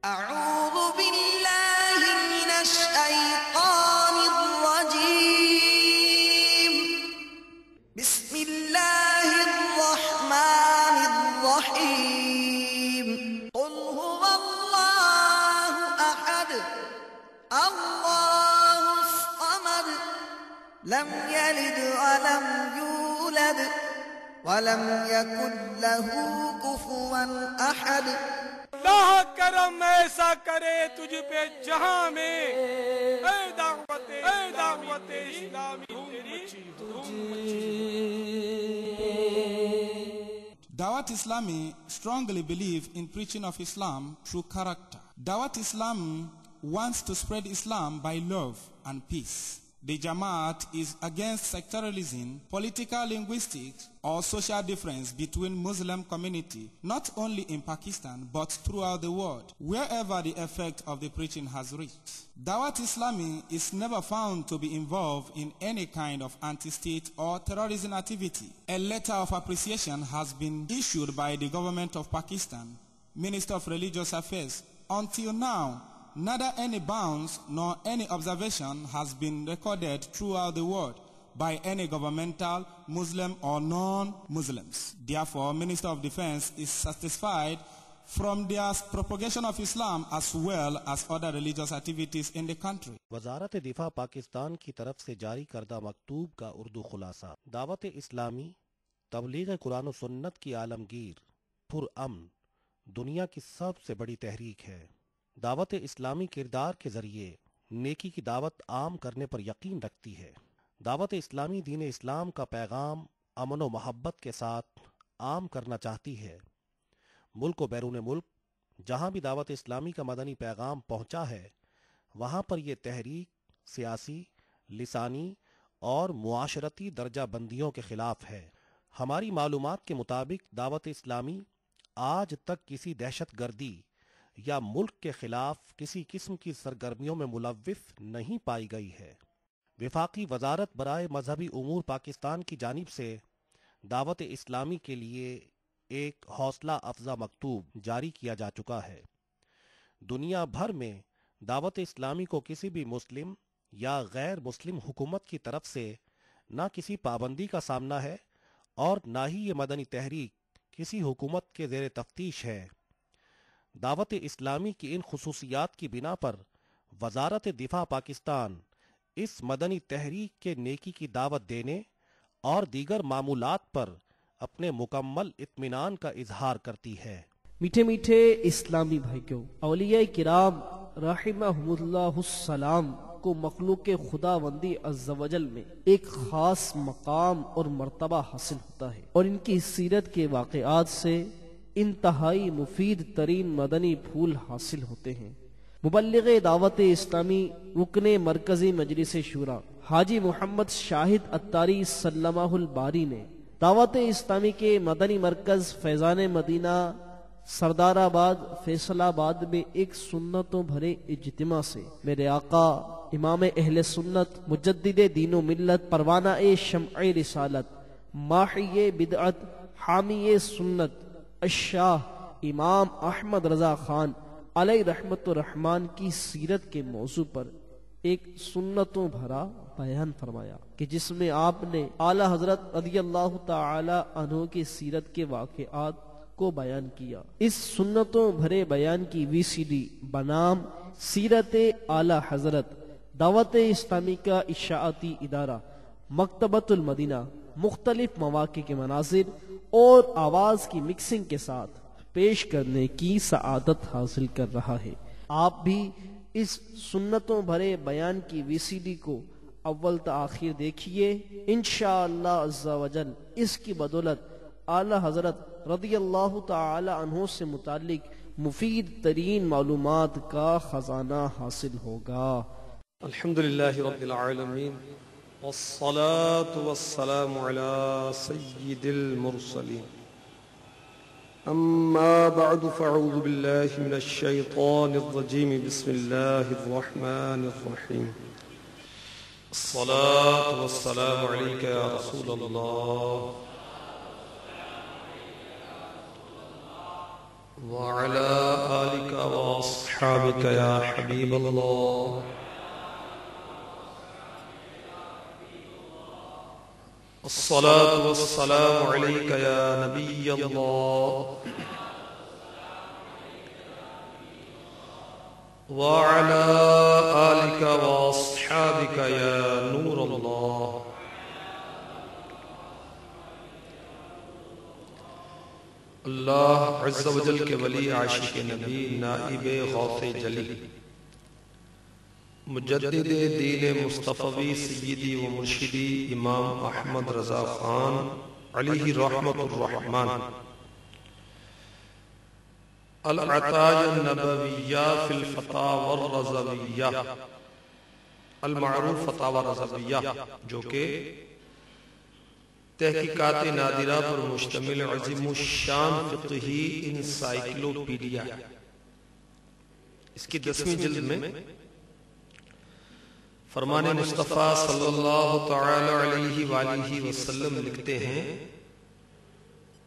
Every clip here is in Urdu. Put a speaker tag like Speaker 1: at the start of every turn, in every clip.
Speaker 1: أعوذ بالله من الشيطان الرجيم بسم الله الرحمن الرحيم قل هو الله أحد الله الصمد لم يلد ولم يولد ولم يكن له كفوا أحد
Speaker 2: اللہ کرم ایسا کرے تجھ پہ جہاں میں اے دعوت اسلامی تیری
Speaker 3: Dawat Islami strongly believe in preaching of Islam through character. Dawat Islam wants to spread Islam by love and peace. The Jamaat is against sectarianism, political, linguistic, or social difference between Muslim community, not only in Pakistan, but throughout the world, wherever the effect of the preaching has reached. Dawat Islami is never found to be involved in any kind of anti-state or terrorism activity. A letter of appreciation has been issued by the government of Pakistan, Minister of Religious Affairs. Until now, neither any bounds nor any observation has been recorded throughout the world by any governmental, Muslim or non-Muslims. Therefore, Minister of Defense is satisfied from their propagation of Islam as well as other religious activities in the country.
Speaker 4: وزارت دفاع پاکستان کی طرف سے جاری کردہ مکتوب کا اردو خلاصہ. دعوت اسلامی تبلیغ قرآن و سنت کی عالمگیر پرامن دنیا کی سب سے بڑی تحریک ہے. دعوت اسلامی کردار کے ذریعے نیکی کی دعوت عام کرنے پر یقین رکھتی ہے. دعوت اسلامی دین اسلام کا پیغام امن و محبت کے ساتھ عام کرنا چاہتی ہے. ملک و بیرون ملک جہاں بھی دعوت اسلامی کا مدنی پیغام پہنچا ہے وہاں پر یہ تحریک سیاسی، لسانی اور معاشرتی درجہ بندیوں کے خلاف ہے. ہماری معلومات کے مطابق دعوت اسلامی آج تک کسی دہشت گردی یا ملک کے خلاف کسی قسم کی سرگرمیوں میں ملوث نہیں پائی گئی ہے. وفاقی وزارت برائے مذہبی امور پاکستان کی جانب سے دعوت اسلامی کے لیے ایک حوصلہ افزا مکتوب جاری کیا جا چکا ہے. دنیا بھر میں دعوت اسلامی کو کسی بھی مسلم یا غیر مسلم حکومت کی طرف سے نہ کسی پابندی کا سامنا ہے اور نہ ہی یہ مدنی تحریک کسی حکومت کے زیر تفتیش ہے. دعوت اسلامی کی ان خصوصیات کی بنا پر وزارت دفاع پاکستان اس مدنی تحریک کے نیکی کی دعوت دینے اور دیگر معمولات پر اپنے مکمل اطمینان کا اظہار کرتی ہے.
Speaker 5: میٹھے میٹھے اسلامی بھائیوں، اولیاء کرام رحمہم اللہ السلام کو مخلوق خداوندی عز و جل میں ایک خاص مقام اور مرتبہ حاصل ہوتا ہے، اور ان کی سیرت کے واقعات سے انتہائی مفید ترین مدنی پھول حاصل ہوتے ہیں. مبلغ دعوت اسلامی رکن مرکزی مجلس شورا حاجی محمد شاہد عطاری سلمہ الباری نے دعوت اسلامی کے مدنی مرکز فیضان مدینہ سردار آباد فیصل آباد میں ایک سنتوں بھرے اجتماع سے میرے آقا امام اہل سنت مجدد دین و ملت پروانہ شمع رسالت ماحی بدعت حامی سنت الشاہ امام احمد رضا خان علیہ رحمت الرحمن کی سیرت کے موضوع پر ایک سنتوں بھرا بیان فرمایا کہ جس میں آپ نے اعلی حضرت رضی اللہ تعالی عنہ کی سیرت کے واقعات کو بیان کیا. اس سنتوں بھرے بیان کی VCD بنام سیرت اعلی حضرت دعوت اسلامی کا اشاعتی ادارہ مکتبۃ المدینہ مختلف مواقع کے مناظر اور آواز کی مکسنگ کے ساتھ پیش کرنے کی سعادت حاصل کر رہا ہے. آپ بھی اس سنتوں بھرے بیان کی VCD کو اول تا آخر دیکھیے. انشاءاللہ عز و جل اس کی بدولت اعلی حضرت رضی اللہ تعالی عنہ سے متعلق مفید ترین معلومات کا خزانہ حاصل ہوگا.
Speaker 2: الحمدللہ رب العالمین والصلاة والسلام على سید المرسلین. اما بعد فاعوذ باللہ من الشیطان الرجیم بسم اللہ الرحمن الرحیم. الصلاة والسلام علیک یا رسول اللہ وعلى آلك وأصحابك يا حبيب الله الصلاة والسلام عليك يا نبي الله وعلى آلك وأصحابك يا نور الله اللہ عز و جل کے ولی عاشق نبی نائب غوث جلی مجدد دین مصطفی سیدی و مرشدی امام احمد رضا خان علیہ رحمت الرحمن العطایا النبویہ فی الفتاوی الرضویہ المعروف فتاوی رضویہ جو کہ تحقیقات نادرہ پر مشتمل عظیم الشان فقہی انسائیکلوپیڈیا اس کی 10ویں جلد میں فرمان مصطفیٰ صلی اللہ تعالی علیہ وآلہ وسلم لکھتے ہیں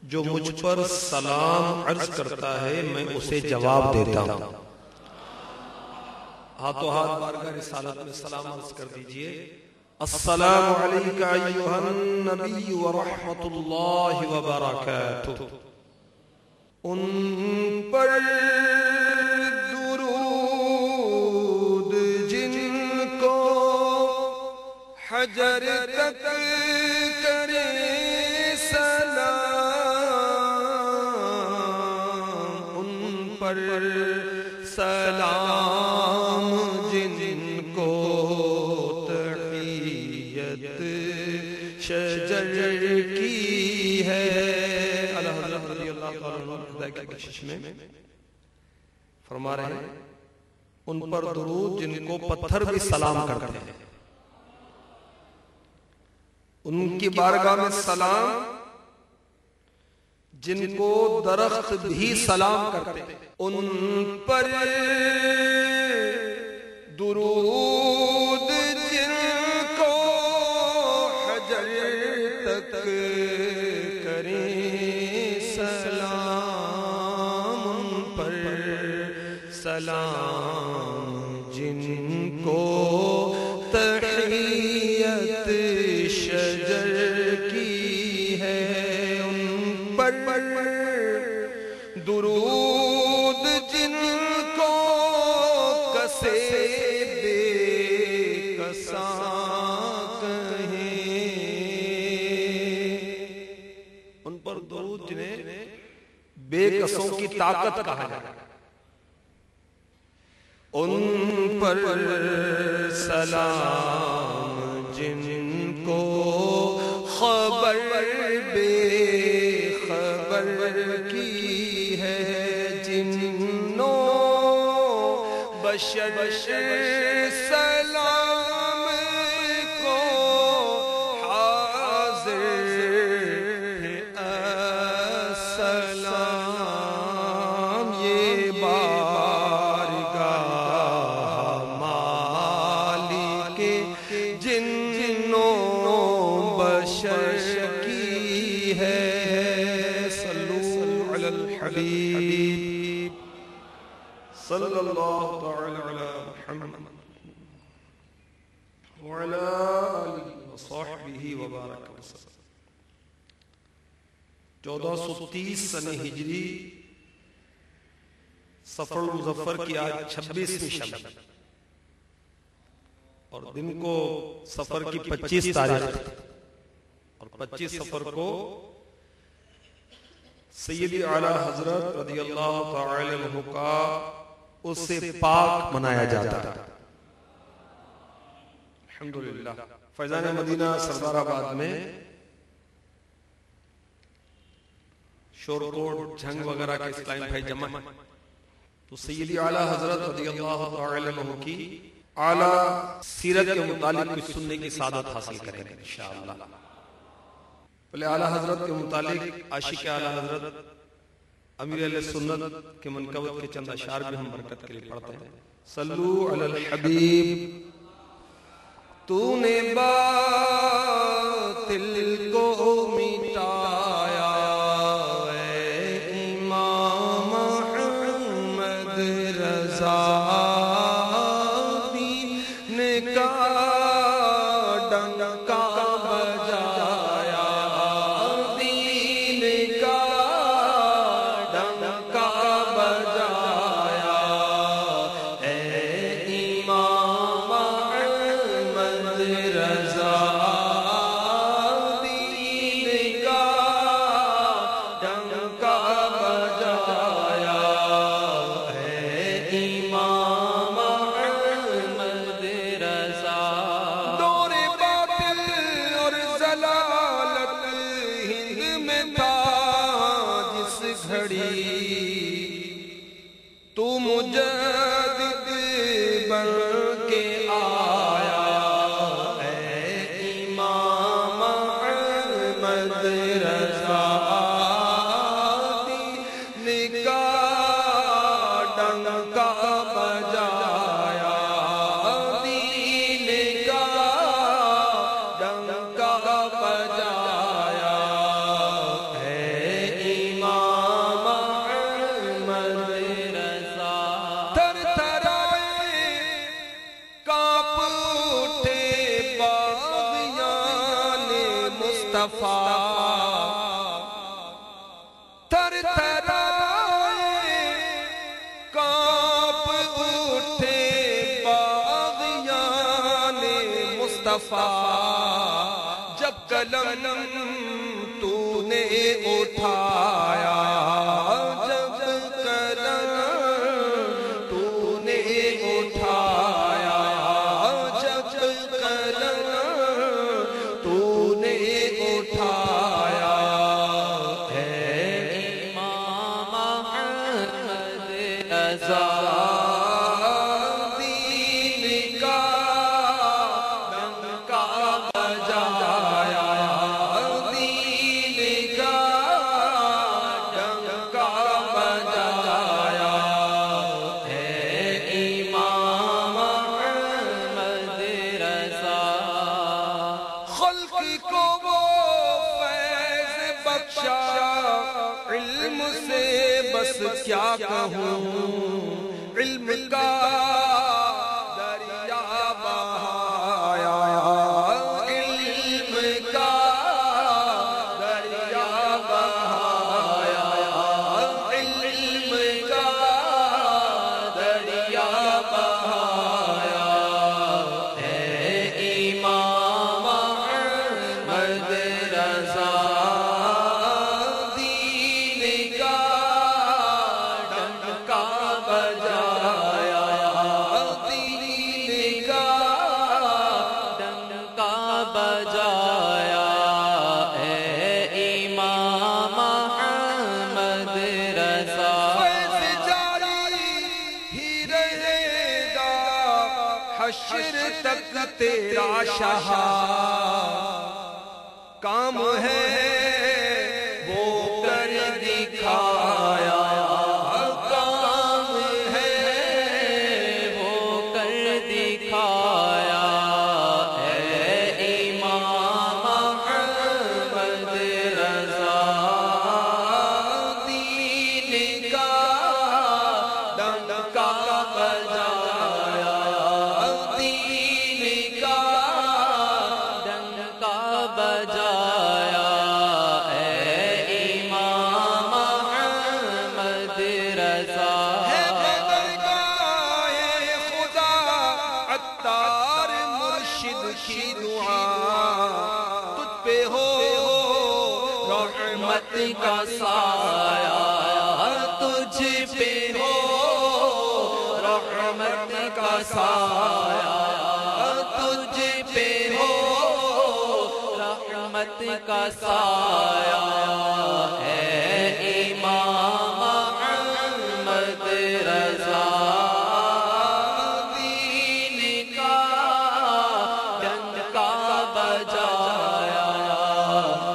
Speaker 2: جو مجھ پر سلام عرض کرتا ہے میں اسے جواب دیتا ہوں. ہاتھوں ہاتھ بارگاہ رسالت میں سلام عرض کر دیجئے. السلام علیکہ ایہا النبی ورحمت اللہ وبرکاتہ. ان پر درود جن کو حجر تک کرے سلام. ان پر سلام جن کو شجر کی ہے. اللہ حضرت رضی اللہ تعالیٰ کی بخشش میں فرما رہے ہیں ان پر درود جن کو پتھر بھی سلام کرتے ہیں. ان کی بارگاہ میں سلام جن کو درخت بھی سلام کرتے ہیں. ان پر درود جن کو حجر تک کریں سلام. ان پر سلام جن کو تحیت شجر کی ہے. ان پر درود جن کو کسے بے کساں کہیں. ان پر درود جنہیں بے کسوں کی طاقت کہا جائے. ان پر سلام جن کو خبر بے خبر کی ہے. جنوں بشر سلام کو حاضر السلام. یہ بارگاہ مالک جنوں بشر کی ہے. صلو علی الحبیب صلی اللہ تعالی علی محمد وعلی آلہ وصحبہ وبارک وسلم. 1430 سنہ ہجری صفر المظفر کی آج 26ویں شب اور دن کو صفر کی 25 تاریخ اور 25 صفر کو سیدی اعلیٰ حضرت رضی اللہ تعالی عنہ کا اس سے پاک منایا جاتا ہے. الحمدللہ. فیضان مدینہ سردار آباد میں شورکوٹ جھنگ وغیرہ کے اسلام بھائی جمع ہیں تو سیدی اعلیٰ حضرت رضی اللہ تعالی عنہ کی اعلیٰ سیرت کے متعلق کچھ سننے کی سعادت حاصل کریں گے انشاءاللہ. پہلے اعلیٰ حضرت کے متعلق عاشق اعلیٰ حضرت امیر اہل سنت کے منقبت کے چند اشعار بھی ہم برکت کے لیے پڑھتے ہیں. صلو علی الحبیب. تو نے باطل کو مٹایا اے امام رضا دین کا ڈنکا بجایا دین کا ڈنکا بجایا اے امام احمد رضا تو مجدد بن کے آیا اے امام احمد رضا دین کا ڈنکا بجایا دین کا ڈنکا بجایا اے امام احمد رضا تھر تھرائے کانپ اٹھے باغیان مصطفیٰ تھر تھرائے کانپ اٹھے باغیان مصطفیٰ جب قلم تو نے اٹھایا جب قلم تو نے اٹھایا جب قلم تو نے اٹھایا اے امام احمد رضا دین کا ڈنکا بجایا دین کا ڈنکا بجایا اے امام احمد رضا خلق کو وہ فیض بخشا علم سے بس کیا کہوں علم کا دریا بہایا علم کا دریا بہایا علم کا دریا بہایا اے امام احمد رضا دین کا ڈنکا بجایا دین کا ڈنکا بجایا اے امام احمد رضا فیض جاری ہی رہے گا حشر تک تیرا شاہ کام ہے وہ کر دکھایا کام ہے وہ کر دکھایا اے امام احمد رضا دین کا ڈنکا بجایا دین کا ڈنکا بجایا اے امام احمد رضا ہے بدرگاہ خدا عطار مرشد کی دعا تجھ پہ ہو رحمت کا سایہ تجھ پہ ہو رحمت کا سایہ تجھ پہ ہو رحمت کا سایہ اے امام احمد رضا دین کا ڈنکا بجایا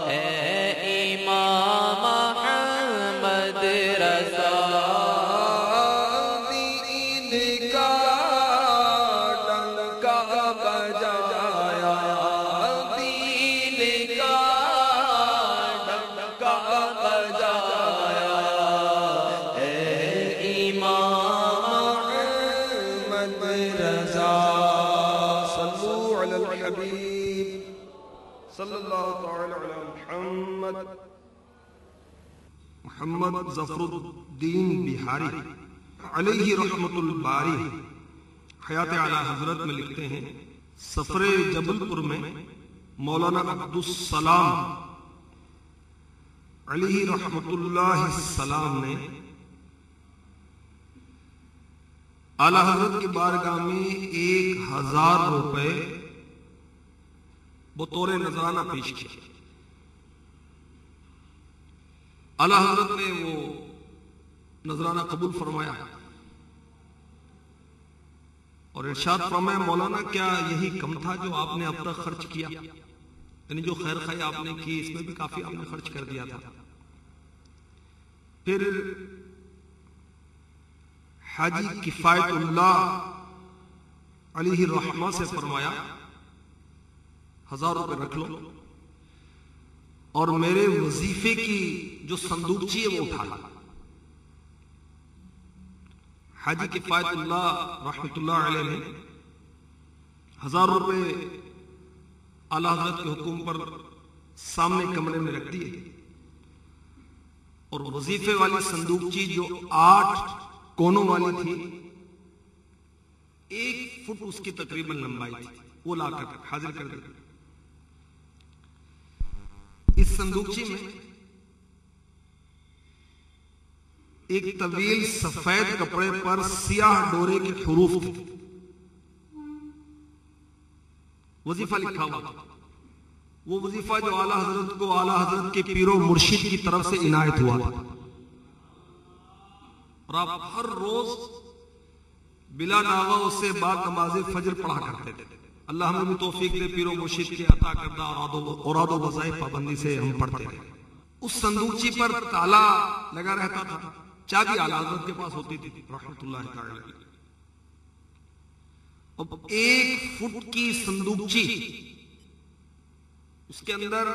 Speaker 2: اے امام احمد رضا دین کا ڈنکا بجایا دین کا ڈنکا بجایا صلی اللہ تعالی علی محمد. محمد ظفر الدین بہاری علیہ رحمت الباری حیات اعلی حضرت میں لکھتے ہیں، سفر جبل پور میں مولانا عبدالسلام علیہ رحمت اللہ السلام نے اعلی حضرت کی بارگاہ میں 1000 روپے بطور نذرانہ پیش کیا. اعلی حضرت نے وہ نذرانہ قبول فرمایا اور ارشاد فرمایا، مولانا کیا یہی کم تھا جو آپ نے اب تک خرچ کیا؟ یعنی جو خیر خواہی آپ نے کی اس میں بھی کافی آپ نے خرچ کر دیا تھا. پھر حاجی کفایت اللہ علیہ رحمہ سے فرمایا 1000 روپے رکھ لو اور میرے وظیفے کی جو صندوقچی ہے وہ اٹھا لا. حاجی کفایت اللہ رحمت اللہ علیہ نے 1000 روپے اعلی حضرت کے حکم پر سامنے کمرے میں رکھ دیے اور وظیفے والی صندوقچی جو 8 کونوں والی تھی، 1 فٹ اس کی تقریباً لمبائی تھی، وہ لا کر حاضر کر دی. اس صندوقچی میں ایک طویل سفید کپڑے پر سیاہ ڈورے کے حروف تھے، وظیفہ لکھا ہوا تھا. وہ وظیفہ جو اعلی حضرت کو اعلی حضرت کے پیر و مرشد کی طرف سے عنایت ہوا تھا اور آپ ہر روز بلا ناغہ اس سے بعد نماز فجر پڑھا کرتے تھے. اللہ ہمیں بھی توفیق دے پیر و مرشد کے عطا کردہ اوراد و وظائف پابندی سے ہم پڑھتے رہے. اس صندوقچی پر تالا لگا رہتا تھا، چابی اعلی حضرت کے پاس ہوتی تھی رحمت اللہ تعالی. اب 1 فٹ کی صندوقچی، اس کے اندر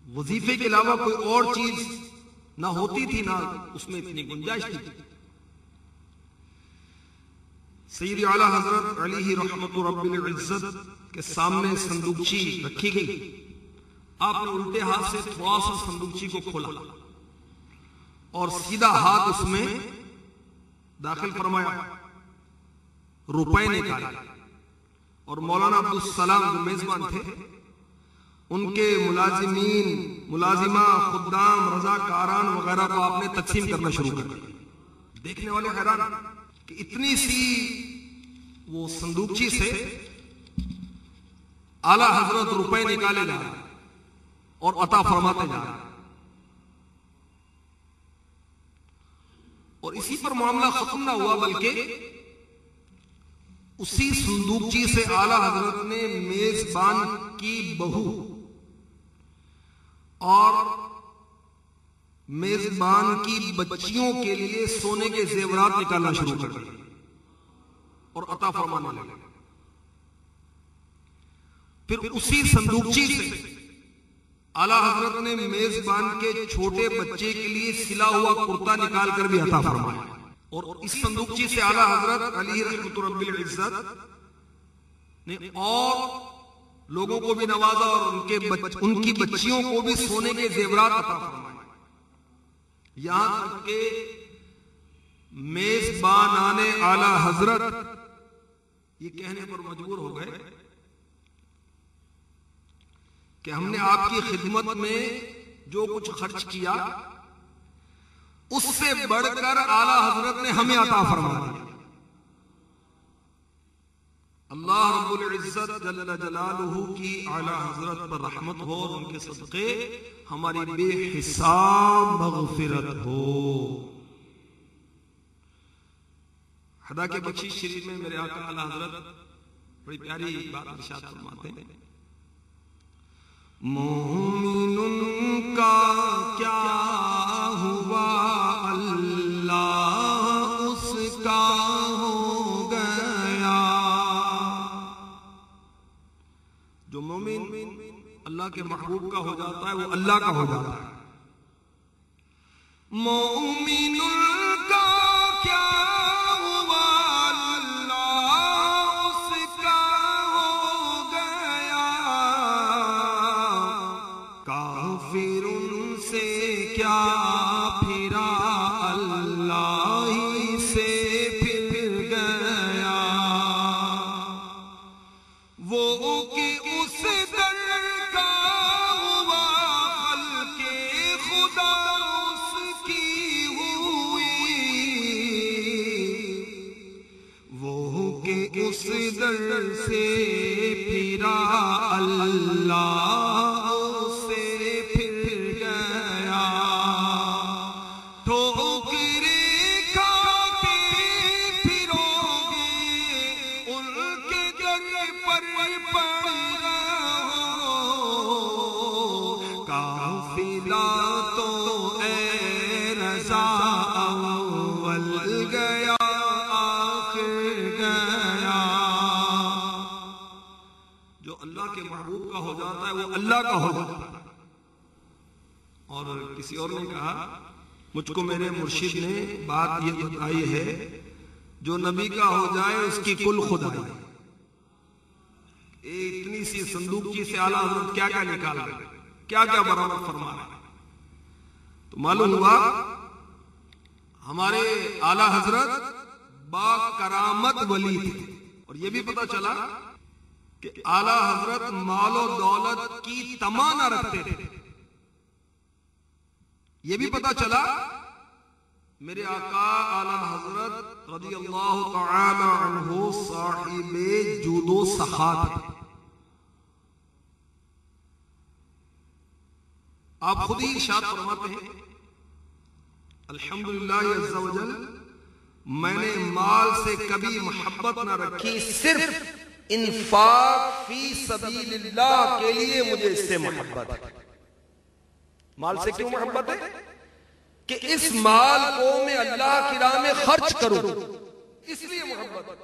Speaker 2: وظیفے کے علاوہ کوئی اور چیز نہ ہوتی تھی نہ اس میں اتنی گنجائش تھی. سید اعلی حضرت علیہ رحمت رب العزت کے سامنے صندوقچی رکھی گئی. آپ نے الٹے ہاتھ سے تھوڑا سا صندوقچی کو کھولا اور سیدھا ہاتھ اس میں داخل فرمایا، روپے نکالے اور مولانا عبدالسلام جو میزبان تھے ان کے ملازمین، ملازمہ، خدام، رضاکاران وغیرہ کو آپ نے تقسیم کرنا شروع کر دیا. دیکھنے والے حیران کہ اتنی سی وہ صندوقچی سے اعلی حضرت روپے نکالے جا رہے اور عطا فرماتے جا رہے. اور اسی پر معاملہ ختم نہ ہوا بلکہ اسی صندوقچی سے اعلی حضرت نے میزبان کی بہو اور میزبان کی بچیوں کے لیے سونے کے زیورات نکالنا شروع کر دیا اور عطا فرمانے لگے. پھر اسی صندوقچی سے اعلی حضرت نے میزبان کے چھوٹے بچے کے لیے سلا ہوا کرتا نکال کر بھی عطا فرمایا. اور اس صندوقچی سے اعلی حضرت علی رحمت رب العزت نے اور لوگوں کو بھی نوازا اور ان کی بچیوں کو بھی سونے کے زیورات عطا فرمائے. یہاں تک کہ میزبانان اعلی حضرت یہ کہنے پر مجبور ہو گئے کہ ہم نے آپ کی خدمت میں جو کچھ خرچ کیا اس سے بڑھ کر اعلی حضرت نے ہمیں عطا فرما دیا. اللہ رب العزت جل جلالہ کی اعلی حضرت پر رحمت ہو اور ان کے صدقے ہماری بے حساب مغفرت ہو. حدا کے بخشش شریف میں میرے آقا اعلی حضرت بڑی پیاری بات ارشاد فرماتے ہیں، مومن کا کیا ہوا اللہ اس کا ہو گیا. جو مومن اللہ کے محبوب کا ہو جاتا ہے وہ اللہ کا ہو جاتا ہے. مومن کا کیا ہوا اللہ اس کا ہو
Speaker 6: اس در سے پھرا اللہ سے پھر گیا ٹھوکریں کھا کے پھرو گے ان کے در پر پڑ رہو قافلہ تو اے رضا اول گیا اللہ کے محبوب کا ہو جاتا ہے وہ اللہ کا ہو جاتا ہے. اور کسی اور نے کہا مجھ کو میرے مرشد نے بات یہ بتائی ہے جو نبی کا ہو جائے اس کی کل خدائی. اتنی سی صندوقچی سے اعلیٰ حضرت کیا کیا نکال رہے کیا کیا برآمد فرما رہے. تو معلوم ہوا ہمارے اعلیٰ حضرت با کرامت ولی تھے. اور یہ بھی پتا چلا کہ اعلیٰ حضرت مال و دولت کی تما نہ رکھتے تھے. یہ بھی پتا چلا میرے آقا اعلیٰ حضرت رضی اللہ تعالی عنہ صاحب جود و سخا تھے. آپ خود ہی ارشاد فرماتے ہیں الحمدللہ عز و جل میں نے مال سے کبھی محبت نہ رکھی صرف انفاق فی سبیل اللہ کے لیے مجھے اس سے محبت ہے. مال سے کیوں محبت ہے کہ اس مال کو میں اللہ کی راہ میں خرچ کروں اس لیے محبت ہے.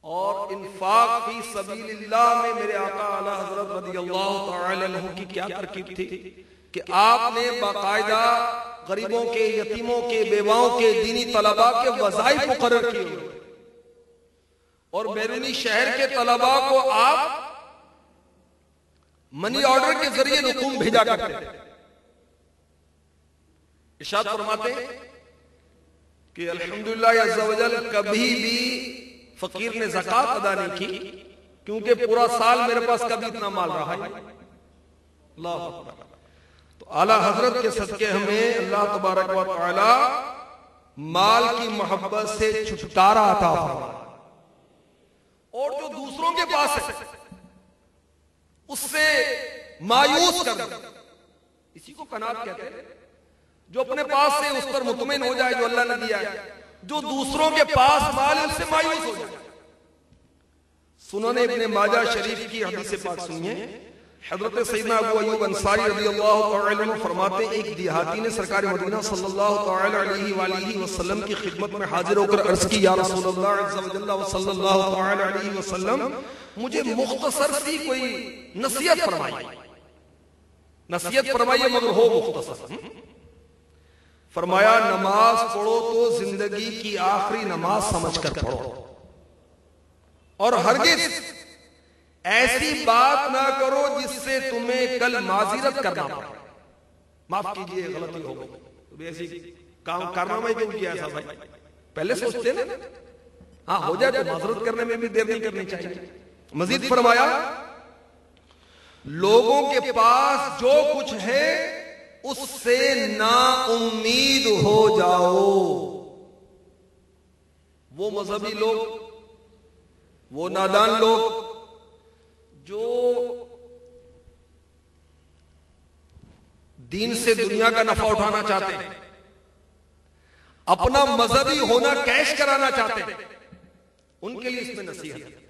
Speaker 6: اور انفاق فی سبیل اللہ میں میرے آقا اعلیٰ حضرت رضی اللہ تعالی عنہ کی کیا ترکیب تھی کہ آپ نے باقاعدہ غریبوں کے یتیموں کے بیواؤں کے دینی طلباء کے وظائف مقرر کیے اور بیرونی شہر کے طلباء کو آپ منی آرڈر کے ذریعے رقوم بھیجا کرتے تھے. ارشاد فرماتے ہیں کہ الحمدللہ عز و جل کبھی بھی فقیر نے زکوٰۃ ادا نہیں کی کیونکہ پورا سال میرے پاس کبھی اتنا مال رہا ہے. اللہ اکبر. تو اعلیٰ حضرت کے صدقے ہمیں اللہ تبارک و تعالی مال کی محبت سے چھٹکارا عطا فرمائے اور جو دوسروں کے پاس ہے اس سے مایوس کر دے. اسی کو قناعت کہتے ہیں. جو اپنے پاس سے اس پر مطمئن ہو جائے جو اللہ نے دیا ہے. جو دوسروں کے پاس مال اس سے مایوس ہو جائے. سنن ابن ماجہ شریف کی حدیث پاک سنیے. حضرت سیدنا ابو ایوب انصاری رضی اللہ تعالی عنہ فرماتے ہیں ایک دیہاتی نے سرکار مدینہ صلی اللہ تعالی علیہ وآلہ وسلم کی خدمت میں حاضر ہو کر عرض کی یا رسول اللہ عز و جل صلی اللہ تعالی علیہ وسلم مجھے مختصر سی کوئی نصیحت فرمائیے. نصیحت فرمائیے مگر ہو مختصر. فرمایا نماز پڑھو تو زندگی کی آخری نماز سمجھ کر پڑھو اور ہرگز ایسی بات نہ کرو جس سے تمہیں کل معذرت کرنا پڑے. معاف کیجئے غلطی ہو گئی. ایسی کام کارنامہ کیوں کیا ایسا بھائی؟ پہلے سوچتے نا ہاں ہو جائے تو معذرت کرنے میں بھی دیر نہیں کرنی چاہیے. مزید فرمایا لوگوں کے پاس جو کچھ ہے اس سے نا امید ہو جاؤ. وہ مذہبی لوگ وہ نادان لوگ جو دین سے دنیا کا نفع اٹھانا چاہتے ہیں اپنا مذہبی ہونا کیش کرانا چاہتے ہیں ان کے لیے اس میں نصیحت ہے.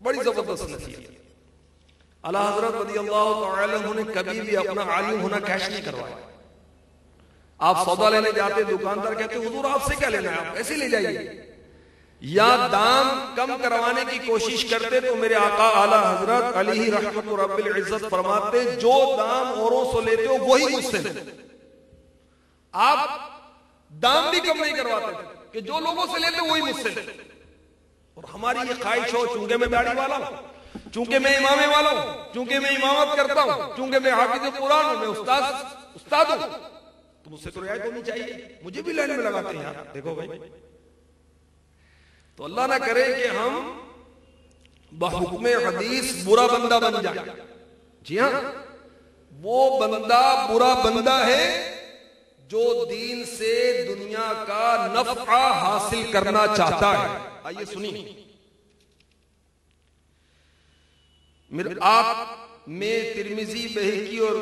Speaker 6: بڑی زبردست نصیحت. اعلیٰ حضرت رضی اللہ تعالی عنہ نے کبھی بھی اپنا عالم ہونا کیش نہیں کروایا. آپ سودا لینے جاتے دکاندار کہتے حضور آپ سے کیا لینا ہے آپ ایسے لے جائیے. یا دام کم کروانے کی کوشش کرتے تو میرے آقا اعلیٰ حضرت علیہ رحمت رب العزت فرماتے جو دام اوروں سے لیتے ہو وہی مجھ سے. آپ دام بھی کم نہیں کرواتے تھے کہ جو لوگوں سے لیتے وہی مجھ سے. اور ہماری یہ خواہش ہو چونکہ میں داڑھی والا ہوں چونکہ میں امامے والا ہوں چونکہ میں امامت کرتا ہوں چونکہ میں حافظ قرآن ہوں میں استاد ہوں تو مجھ سے تو رعایت ہونی چاہیے. مجھے بھی لائن میں لگاتے ہیں. دیکھو بھائی تو اللہ نہ کرے کہ ہم بحکم حدیث برا بندہ بن جائے. جی ہاں وہ بندہ برا بندہ ہے جو دین سے دنیا کا نفع حاصل کرنا چاہتا ہے. آئیے سنیے. مرآت میں ترمذی، بہقی اور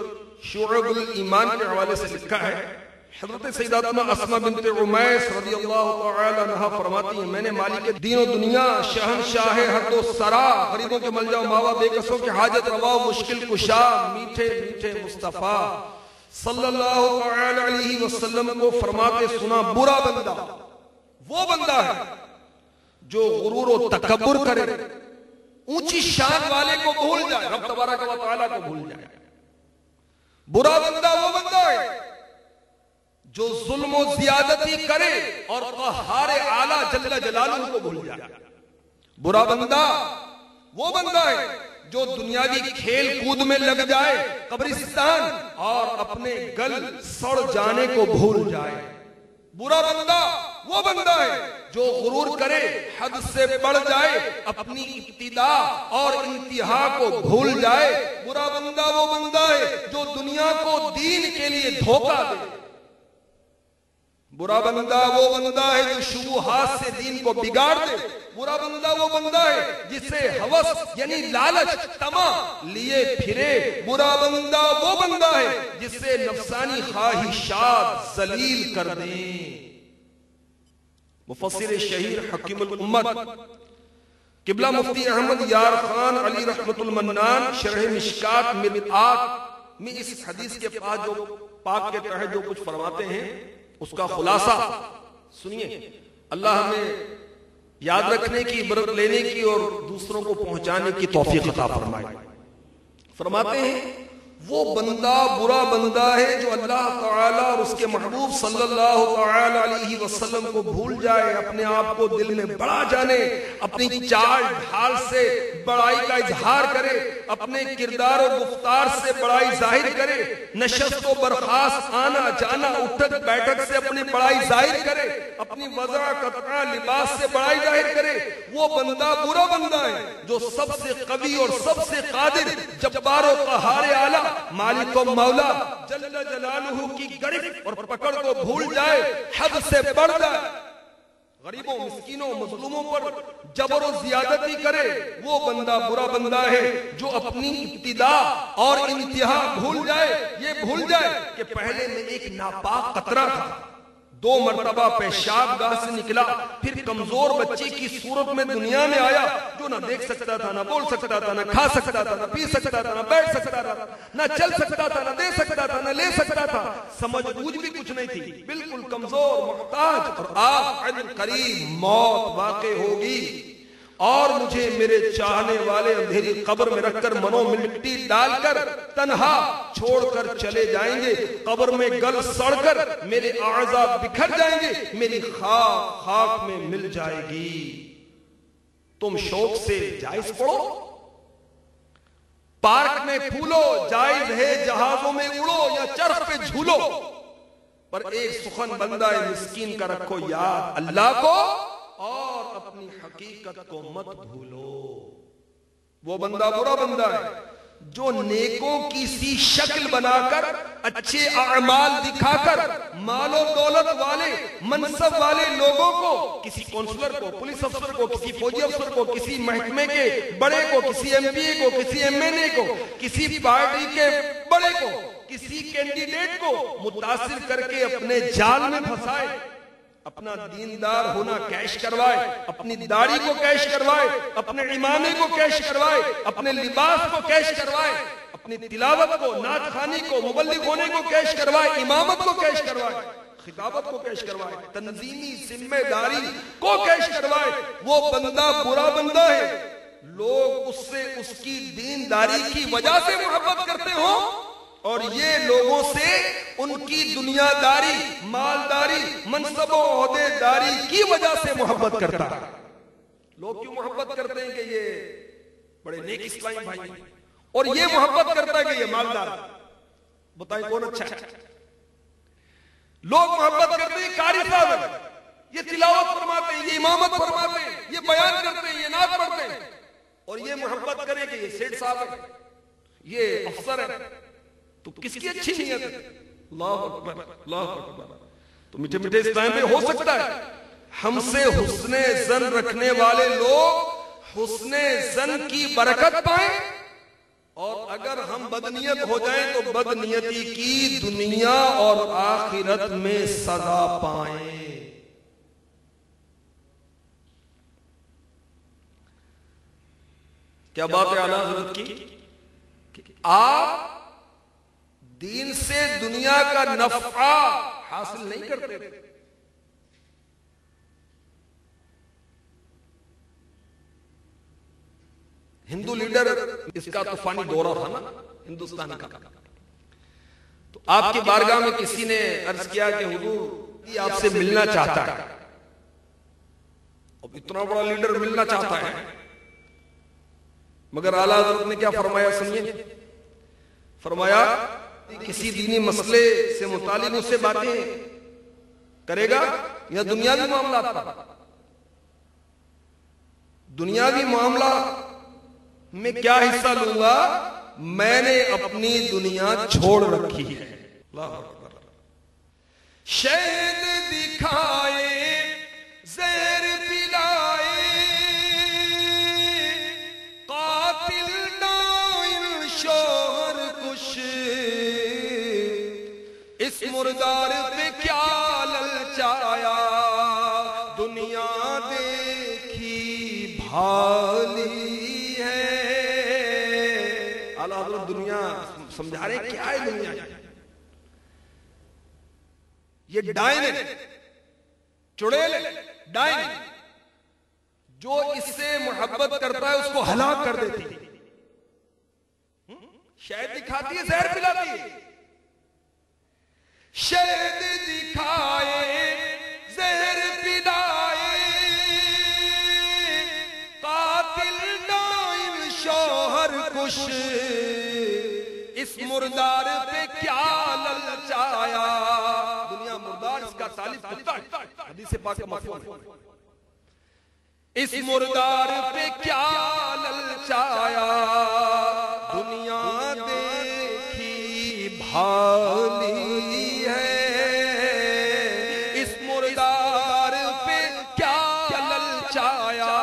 Speaker 6: شعب الایمان کے حوالے سے لکھا ہے، حضرت سیداتنا اسماء بنت عمیس رضی اللہ تعالی عنہا فرماتی ہیں، میں نے مالک دین و دنیا، شہنشاہ حد و سرا، غریبوں کے ملجا و ماوا، بے کسوں کے حاجت روا و مشکل کشا، میٹھے میٹھے مصطفیٰ صلی اللہ تعالی علیہ وسلم کو فرماتے سنا، برا بندہ وہ بندہ ہے جو غرور و تکبر کرے، اونچی شان والے کو بھول جائے، رب تبارک و تعالی کو بھول جائے. برا بندہ وہ بندہ ہے جو ظلم و زیادتی کرے اور قہار اعلیٰ جل جلالہ کو بھول جائے. برا بندہ وہ بندہ ہے جو دنیاوی کھیل کود میں لگ جائے، قبرستان اور اپنے گل سڑ جانے کو بھول جائے. برا بندہ وہ بندہ ہے جو غرور کرے، حد سے بڑھ جائے، اپنی ابتدا اور انتہا کو بھول جائے. برا بندہ وہ بندہ ہے جو دنیا کو دین کے لیے دھوکہ دے. برا بندہ وہ بندہ ہے جو شبہات سے دین کو بگاڑ دے. برا بندہ وہ بندہ ہے جسے ہوس یعنی لالچ، طمع لیے پھرے. برا بندہ وہ بندہ ہے جسے نفسانی خواہشات ذلیل کر دیں. مفسر شہیر حکیم الامت قبلہ مفتی احمد یار خان علی رحمت المنان شرح مشکات مرآت میں اس حدیث کے پاس جو پاک کے تحت جو کچھ فرماتے ہیں اس کا خلاصہ سنیے. اللہ ہمیں یاد رکھنے کی، عبرت لینے کی اور دوسروں کو پہنچانے کی توفیق عطا فرمائے. فرماتے ہیں وہ بندہ برا بندہ ہے جو اللہ تعالیٰ اور اس کے محبوب صلی اللہ تعالی علیہ وسلم کو بھول جائے، اپنے آپ کو دل میں بڑا جانے، اپنی چال ڈھال سے بڑائی کا اظہار کرے، اپنے کردار اور گفتار سے بڑائی ظاہر کرے، نشست و برخاست، آنا جانا، اٹھک بیٹھک سے اپنی بڑائی ظاہر کرے، اپنی وضع قطع لباس سے بڑائی ظاہر کرے. وہ بندہ برا بندہ ہے جو سب سے قوی اور سب سے قادر، جبار و قہار اعلیٰ، مالک و مولا جل جلالہ کی گرفت اور پکڑ کو بھول جائے، حد سے بڑھ جائے، غریبوں، مسکینوں، مظلوموں پر جبر و زیادتی کرے. وہ بندہ برا بندہ ہے جو اپنی ابتدا اور انتہا بھول جائے. یہ بھول جائے کہ پہلے میں ایک ناپاک قطرہ تھا، 2 مرتبہ پیشاب گاہ سے نکلا، پھر کمزور بچے کی صورت میں دنیا میں آیا، جو نہ دیکھ سکتا تھا، نہ بول سکتا تھا، نہ کھا سکتا تھا، نہ پی سکتا تھا، نہ بیٹھ سکتا تھا، نہ چل سکتا تھا، نہ دے سکتا تھا، نہ لے سکتا تھا. سمجھ بوجھ بھی کچھ نہیں تھی، بالکل کمزور، محتاج. اور آپ عن قریب موت واقع ہوگی اور مجھے میرے چاہنے والے اندھیری قبر میں رکھ کر منوں میں مٹی ڈال کر تنہا چھوڑ کر چلے جائیں گے. قبر میں گل سڑ کر میرے اعضاء بکھر جائیں گے، میری خاک خاک میں مل جائے گی. تم شوق سے جائز پڑھو، پارک میں پھولو، جائز ہے جہازوں میں اڑو یا چرخ پہ جھولو، پر ایک سخن بندہ مسکین کا رکھو یاد، اللہ کو اور اپنی حقیقت کو مت بھولو. وہ بندہ برا بندہ ہے جو نیکوں کی سی شکل بنا کر، اچھے اعمال دکھا کر، مال و دولت والے، منصب والے لوگوں کو، کسی کونسلر کو، پولیس افسر کو، کسی فوجی افسر کو، کسی محکمے کے بڑے کو، کسی ایم پی اے کو، کسی ایم این اے کو، کسی پارٹی کے بڑے کو، کسی کینڈیڈیٹ کو متاثر کر کے اپنے جال میں پھنسائے، اپنا دیندار ہونا کیش کروائے، اپنی داڑھی کو کیش کروائے، اپنے امامے کو کیش کروائے، اپنے لباس کو کیش کروائے، اپنی تلاوت کو، نعت خوانی کو، مبلغ ہونے کو کیش کروائے، امامت کو کیش کروائے، خطابت کو کیش کروائے، تنظیمی ذمہ داری کو کیش کروائے. وہ بندہ برا بندہ ہے. لوگ اس سے اس کی دینداری کی وجہ سے محبت کرتے ہوں اور یہ لوگوں سے ان کی دنیا داری، مالداری، منصب و عہدے داری کی وجہ سے محبت کرتا ہے. لوگ کیوں محبت کرتے ہیں کہ یہ بڑے نیک اسلامی بھائی ہیں، اور یہ محبت کرتا ہے کہ یہ مالدار. بتائیں کون اچھا ہے؟ لوگ محبت کرتے ہیں قاری صاحب، یہ تلاوت فرماتے ہیں، یہ امامت فرماتے ہیں، یہ بیان کرتے ہیں، یہ نعت پڑھتے ہیں، اور یہ محبت کرے کہ یہ سیٹ صاحب ہے، یہ افسر ہے. تو کس کی اچھی نیت ہے؟ اللہ اکبر اللہ اکبر. تو میٹھے میٹھے اس ٹائم پہ ہو سکتا ہے ہم سے حسن زن رکھنے والے لوگ حسن زن کی برکت پائیں، اور اگر ہم بدنیت ہو جائیں تو بدنیتی کی دنیا اور آخرت میں سزا پائیں. کیا بات ہے اعلیٰ حضرت کی کہ آپ دین سے دنیا کا نفع حاصل نہیں کرتے تھے. ہندو لیڈر اس کا طوفانی دورہ تھا نا ہندوستان کا، تو آپ کی بارگاہ میں کسی نے عرض کیا کہ حضور یہ آپ سے ملنا چاہتا ہے. اب اتنا بڑا لیڈر ملنا چاہتا ہے، مگر اعلیٰ حضرت نے کیا فرمایا سنیے. فرمایا کسی دینی مسئلے سے متعلق اس سے باتیں کرے گا یا دنیاوی معاملات پر؟ دنیاوی معاملہ میں کیا حصہ لوں گا؟ میں نے اپنی دنیا چھوڑ رکھی ہے. اللہ اکبر. شہد دکھائے زہر پلائے قاتل ڈائن شوہر کش، اس مردار پہ کیا للچایا دنیا دیکھی بھالی. دنیا سمجھا رہے کیا ہے دنیا؟ یہ ڈائن ہے، چڑیل ڈائن، جو اس سے محبت کرتا ہے اس کو ہلاک کر دیتی ہے. شہد دکھاتی ہے زہر پلاتی ہے. شہد دکھائے زہر پلائے قاتل ڈائن شوہر کش، اس مردار پہ کیا للچایا. دنیا مردار، اس کا طالب کتا ہے، حدیث پاک کا مفہوم ہے. اس مردار پہ کیا للچایا دنیا دیکھی بھالی ہے. اس مردار پہ کیا للچایا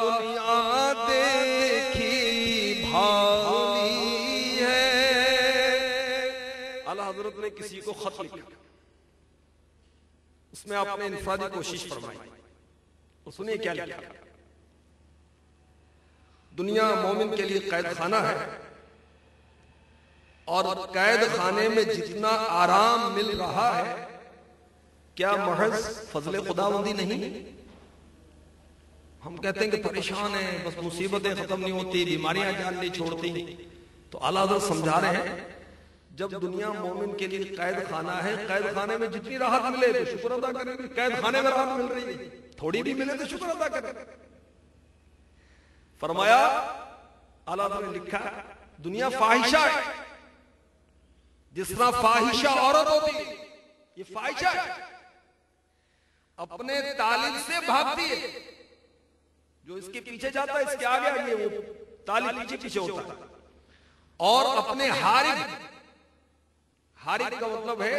Speaker 6: دنیا دیکھی بھالی ہے. اعلیٰ حضرت نے کسی کو خط لکھا، اس میں آپ نے انفرادی کوشش فرمائی. سنیے کیا لکھا. دنیا مومن کے لیے قید خانہ ہے، اور قید خانے میں جتنا آرام مل رہا ہے کیا محض فضل خداوندی نہیں؟ ہم کہتے ہیں کہ پریشان ہیں، بس مصیبتیں ختم نہیں ہوتی، بیماریاں جان نہیں چھوڑتی. تو اعلیٰ حضرت سمجھا رہے ہیں جب دنیا مومن کے لیے قید خانہ ہے، قید خانے میں جتنی راحت ملے تو شکر ادا کریں. قید خانے میں راحت مل رہی ہے، تھوڑی بھی ملے تو شکر ادا کریں. فرمایا اعلیٰ حضرت نے لکھا دنیا فاحشہ ہے، جس طرح فاحشہ عورت ہوتی ہے، یہ فاحشہ ہے. اپنے طالب سے بھاگتی ہے، جو اس کے پیچھے جاتا ہے اس کے آگے آگے وہ طالب پیچھے پیچھے ہوتا ہے. اور اپنے حارب کا مطلب ہے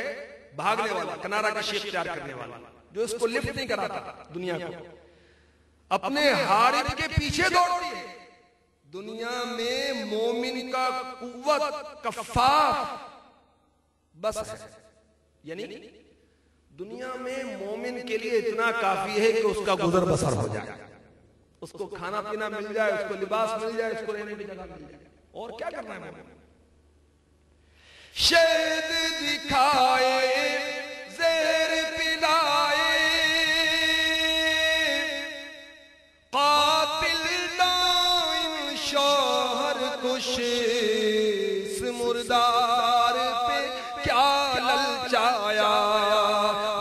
Speaker 6: بھاگنے والا، کنارہ کشی اختیار کرنے والا، جو اس کو لفٹ نہیں کراتا دنیا کو، اپنے حارب کے پیچھے دوڑتی ہے. دنیا میں مومن کا قوت کفاف بس ہے، یعنی دنیا میں مومن کے لیے اتنا کافی ہے کہ اس کا گزر بسر ہو جائے، اس کو کھانا پینا مل جائے، اس کو لباس مل جائے، اس کو رہنے کی جگہ مل جائے. اور کیا کرنا ہے مومن؟ شہد دکھائے زہر پلائے قاتل ڈائن شوہر کش، اس مردار پہ کیا للچایا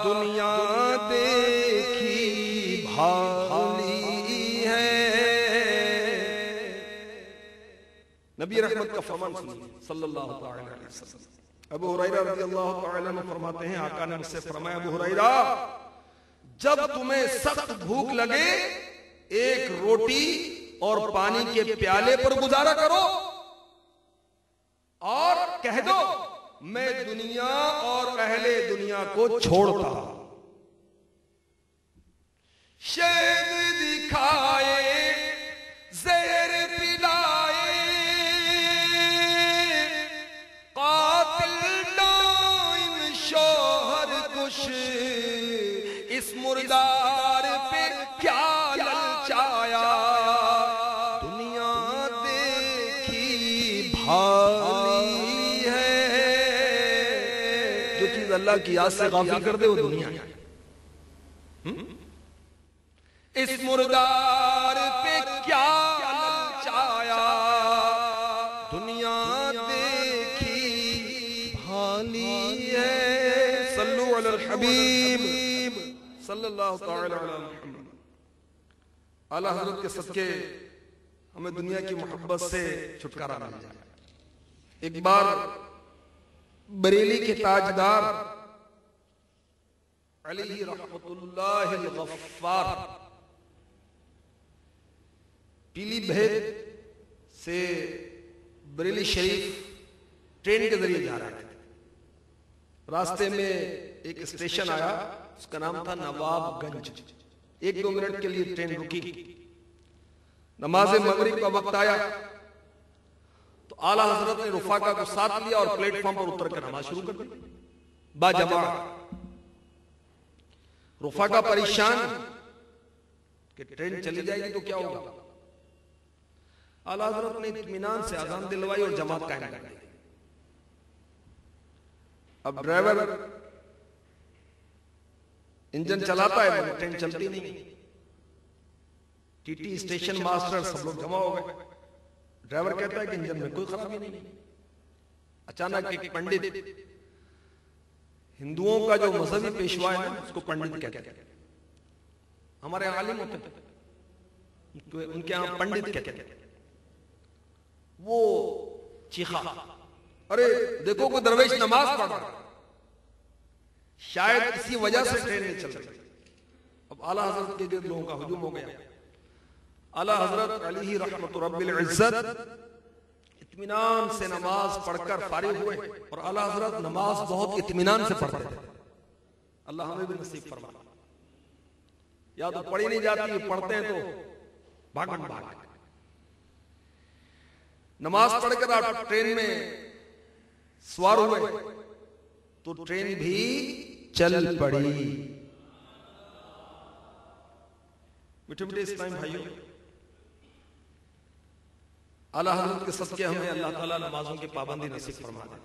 Speaker 6: دنیا دیکھی بھالی ہے. نبی رحمت کا فرمان سنیے صلی اللہ تعالی علیہ وسلم. ابو ہریرہ رضی اللہ تعالی عنہ فرماتے ہیں آقا نے مجھ سے فرمایا ابو ہریرہ جب تمہیں سخت بھوک لگے ایک روٹی اور پانی کے پیالے پر گزارا کرو اور کہہ دو میں دنیا اور اہل دنیا کو چھوڑتا. شہد دکھائے زہر پلائے قاتل ڈائم شوہر کش اس مردار پہ کیا للچایا دنیا دیکھی بھالی ہے. جو چیز اللہ کی یاد سے غافل کر دے وہ دنیا ہے. اس مردار پہ کیا للچایا دنیا دیکھی بھالی ہے. صلو علی الحبیب صلی اللہ تعالی علی محمد. اعلی حضرت کے صدقے ہمیں دنیا کی محبت سے چھٹکارا مل جائے. ایک بار بریلی کے تاجدار علیہ رحمت اللہ الغفار پیلی بھیت سے بریلی شریف ٹرین کے ذریعے جا رہے تھے. راستے میں ایک اسٹیشن آیا, اس کا نام تھا نواب گنج. 1-2 منٹ کے لیے ٹرین رکی. نماز مغرب کا وقت آیا تو اعلیٰ حضرت نے رفاقہ کو ساتھ لیا اور پلیٹ فارم پر اتر کر نماز شروع کر دی با جماعت. رفاقہ پریشان کہ ٹرین چلی جائے گی تو کیا ہوگا. اعلیٰ حضرت نے اطمینان سے اذان دلوائی اور جماعت قائم کر دی. اب ڈرائیور انجن چلاتا ہے مگر ٹرین چلتی نہیں. ٹی ٹی اسٹیشن ماسٹر سب لوگ جمع ہو گئے. ڈرائیور کہتا ہے کہ انجن میں کوئی خرابی نہیں. اچانک ایک پنڈت, ہندوؤں کا جو مذہبی پیشوا ہے اس کو پنڈت کہتے ہیں, ہمارے عالم ہوتے ہیں ان کے یہاں پنڈت کہتے ہیں, وہ چیخا ارے دیکھو کوئی درویش نماز پڑھ رہا, شاید اسی وجہ سے ٹرین نہیں چل رہی. اب اعلیٰ حضرت کے گرد لوگوں کا ہجوم ہو گیا. اعلیٰ حضرت علیہ رحمت رب العزت اطمینان سے نماز پڑھ کر فارغ ہوئے اور اعلیٰ حضرت نماز بہت اطمینان سے پڑھتے تھے. اللہ ہمیں بھی نصیب فرما. یا تو پڑھی نہیں جاتی, پڑھتے ہیں تو بھاگن بھاگ. نماز پڑھ کر آپ ٹرین میں سوار ہوئے تو ٹرین بھی چل پڑی. میٹھے میٹھے اسلام بھائیوں, اعلیٰ حضرت کے صدقے ہمیں اللہ تعالیٰ نمازوں کی پابندی نصیب فرما دے.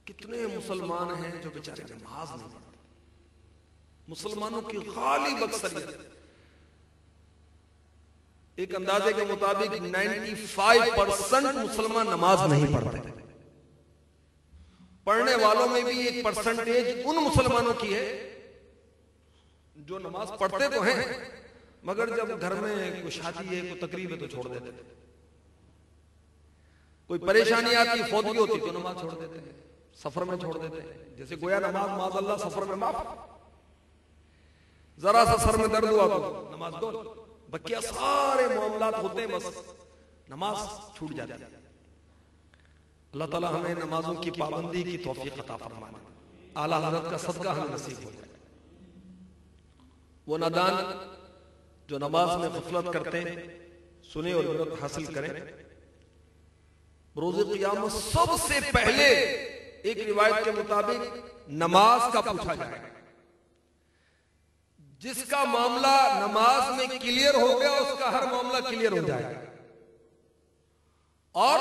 Speaker 6: کتنے مسلمان ہیں جو بیچارے نماز نہیں پڑھتے. مسلمانوں کی غالب اکثریت, ایک اندازے کے مطابق 95% مسلمان نماز نہیں پڑھتے. پڑھنے والوں میں بھی ایک پرسنٹیج ان مسلمانوں کی ہے جو نماز پڑھتے تو ہیں مگر جب گھر میں کوئی شادی ہے, کوئی تقریب ہے تو چھوڑ دیتے ہیں. کوئی پریشانی آتی, فوتگی ہوتی تو نماز چھوڑ دیتے ہیں, سفر میں چھوڑ دیتے ہیں. جیسے گویا نماز معاذ اللہ سفر میں معاف, ذرا سا سر میں درد ہوا تو نماز دو, بقیہ سارے معاملات ہوتے ہیں بس نماز چھوٹ جاتی ہے. اللہ تعالیٰ ہمیں نمازوں کی پابندی کی توفیق عطا فرمائے. اعلیٰ حضرت کا صدقہ ہمیں نصیب ہو جائے. وہ نادان جو نماز میں غفلت کرتے ہیں سنیں اور عبرت حاصل کریں. روز قیامت سب سے پہلے ایک روایت کے مطابق نماز کا پوچھا جائے گا. جس کا معاملہ نماز میں کلیئر ہو گیا اس کا ہر معاملہ کلیئر ہو جائے گا, اور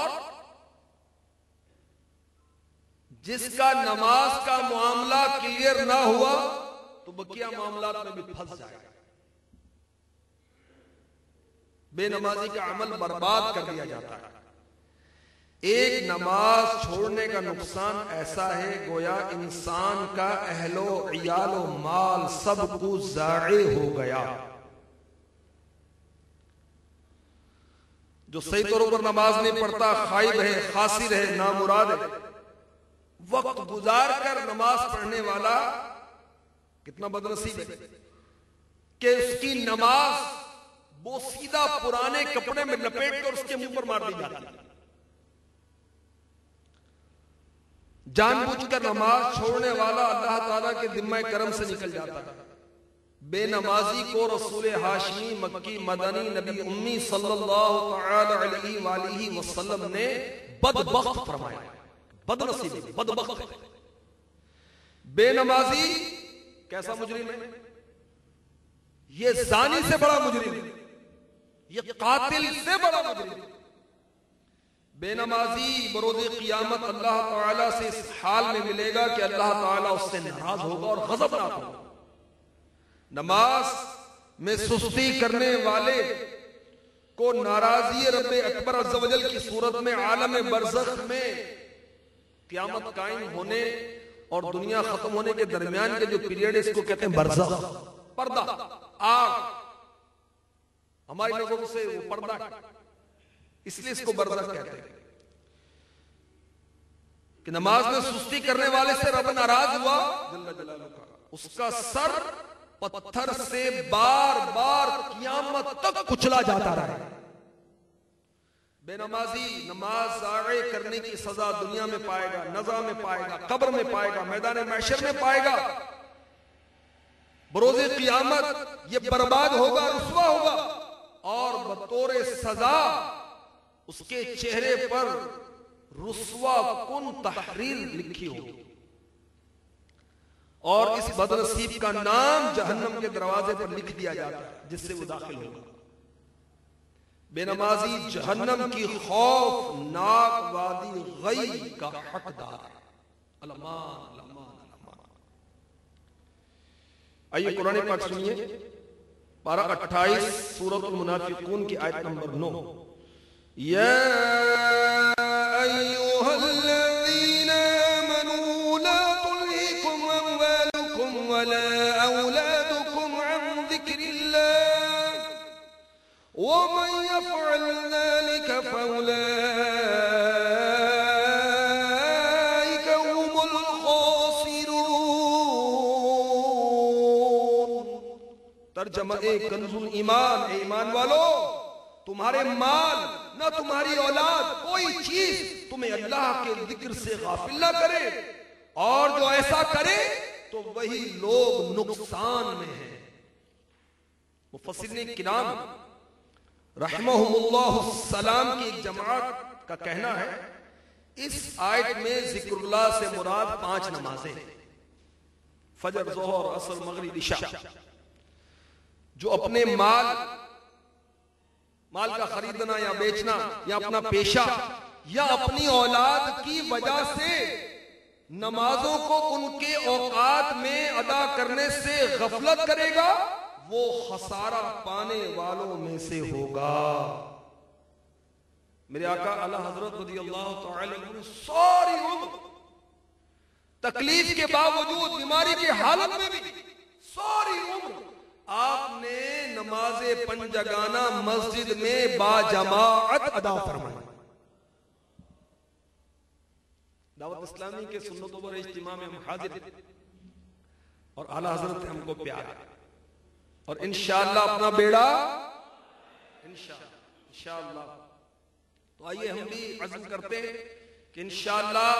Speaker 6: جس کا نماز کا معاملہ کلیئر نہ ہوا تو بقیہ معاملات میں بھی پھنس جائے گا. بے نمازی کا عمل برباد کر دیا جاتا ہے. ایک نماز چھوڑنے کا نقصان ایسا ہے گویا انسان کا اہل و عیال و مال سب کو ضائع ہو گیا. جو صحیح طور پر نماز نہیں پڑھتا, خائب ہے, خاسر ہے, نامراد ہے, وقت گزار کر نماز پڑھنے والا کتنا بدنصیب ہے کہ اس کی نماز وہ سیدھا پرانے کپڑے میں لپیٹ کر اس کے منہ پر مار دی جاتی ہے. جان بوجھ کر نماز چھوڑنے والا اللہ تعالیٰ کے ذمہ کرم سے نکل جاتا ہے. بے نمازی کو رسول ہاشمی مکی مدنی نبی امی صلی اللہ تعالی علیہ وآلہ وسلم نے بدبخت فرمایا. بد نصیب، بدبخت. بے نمازی کیسا مجرم ہے؟ یہ زانی سے بڑا مجرم ہے، یہ قاتل سے بڑا مجرم ہے. بے نمازی بروز قیامت اللہ تعالیٰ سے اس حال میں ملے گا کہ اللہ تعالیٰ اس سے ناراض ہوگا اور غضبناک ہوگا. نماز میں سستی کرنے والے کو ناراضی رب اکبر عز و جل کی صورت میں عالم برزخ میں قیامت قائم ہونے اور دنیا ختم ہونے کے درمیان کے جو پیریڈ ہے اس کو کہتے ہیں برزخ، پردہ، آگ. ہماری نظروں سے وہ پردہ ہے، اس لیے اس کو برزخ کہتے ہیں. کہ نماز میں سستی کرنے والے سے رب ناراض ہوا جل جلالہ کا، اس کا سر پتھر سے بار بار قیامت تک کچلا جاتا رہے. بے نمازی نماز ضائع کرنے کی سزا دنیا میں پائے گا، نزا میں پائے گا، قبر میں پائے گا، میدان محشر میں پائے گا. بروز قیامت یہ برباد ہوگا، رسوا ہوگا، اور بطور سزا اس کے چہرے پر رسوا کن تحریر لکھی ہوگی، اور اس بدنصیب کا نام جہنم کے دروازے پر لکھ دیا جاتا ہے جس سے وہ داخل ہوگا. بے نمازی جہنم کی خوفناک وادی غی کا حقدار ہے. الامان الامان الامان. آئیے قرآن پاک سنیے، پارہ 28 سورۃ المنافقون کی آیت نمبر 9. یا ایھا الذین آمنوا لا تلہکم اموالکم ولا اولادکم عن ذکر اللہ ومن یفعل ذلک فاولئک هم الخاسرون. ترجمہ کنز الایمان، اے ایمان والو، تمہارے مال نہ تمہاری اولاد کوئی چیز تمہیں اللہ کے ذکر سے غافل نہ کرے، اور جو ایسا کرے تو وہی لوگ نقصان میں ہیں. مفسرین کرام رحمہم اللہ السلام کی ایک جماعت کا کہنا ہے اس آیت میں ذکر اللہ سے مراد 5 نمازیں، فجر، ظہر، عصر، مغرب، عشاء. جو اپنے مال کا خریدنا یا بیچنا یا اپنا پیشہ یا اپنی اولاد کی وجہ سے نمازوں کو ان کے اوقات میں ادا کرنے سے غفلت کرے گا، وہ خسارہ پانے والوں میں سے ہوگا. میرے آقا اعلی حضرت رضی اللہ تعالی عنہ نے ساری عمر تکلیف کے باوجود، بیماری کی حالت میں بھی ساری عمر آپ نے نماز پنجگانہ مسجد میں باجماعت ادا فرمائی. دعوت اسلامی کے سنتوں پر اجتماع میں ہم حاضر ہیں اور اعلی حضرت ہم کو پیار ہے، اور انشاءاللہ اپنا بیڑا انشاءاللہ. تو آئیے ہم بھی عزم کرتے ہیں کہ انشاءاللہ